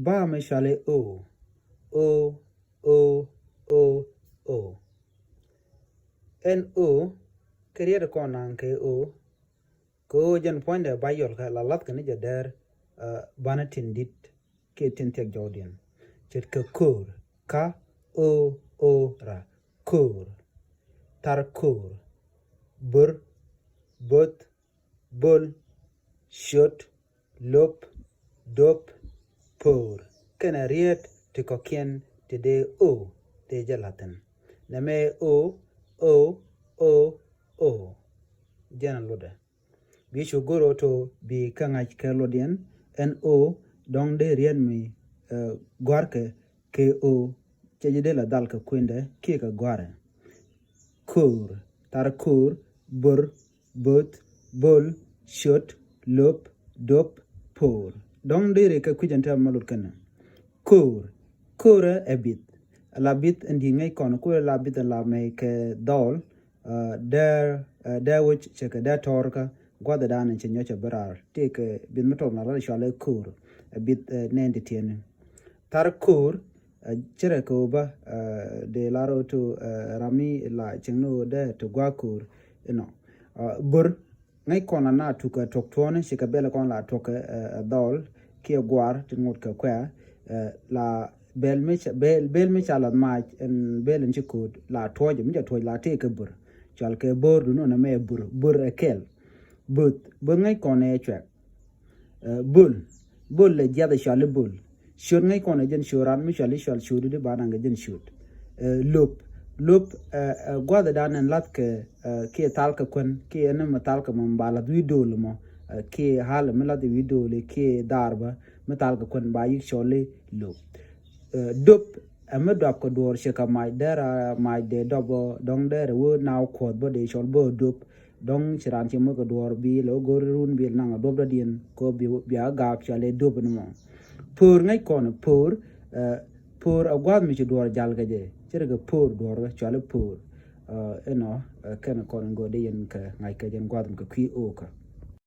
ba me shale o o o o o en o kerier ko nan ke o ko jen point ba yol ka la lat kan je der banatin dit ke tin tek jodian chet ke kur ka o ra kur tar kur bur bot bol shot lop dop por kana riet te kokien te de o te jalaten na me o jana loda bi goro to bi kanga kelodian en o dong de rien mi gorke ke o che de la dal ka kwende ke ka gore kur tar kur bur bot bol shot lop dop por dong de ka kujanta malut kana kur kura ebit la bit ndi ngay kon ko la bit la me ke dol der which che ka da torka gwada dan che nyocha barar te ke bin metor na la shale kur bit nendi tiene tar kur chere ko ba de laro to rami la chengno de to gwakur bur ngay kon na tuka toktone che ka bela kon la toka dol ke gwar tingot ka kwa la bel me chala ma en bel en chikut la toje mi toje la te ke bur chal ke bor du no na me bur ekel but ngay kon e chwe bul le jada chale bul shur ngay kon e jen shuran mi chali shal shudu de bananga jen shud lop gwada danen lat ke talka kun ke en ma talka mon bala du dol mo ke hal mi lat wi dol ke darba metal ka kun ba yik chole lop dop amedap ko dor sheka mai dera mai de dobo dong dere wo naw ko bo de chol bo dop dong chiran chi mo ko dor bi lo gor run bi nang dob da dien ko bi aga chale dop no por ngai kon por agwad mi dor jal ga je chirga por dor chale por ken kon go de yen ka ngai ka jen gwad ko ki o ka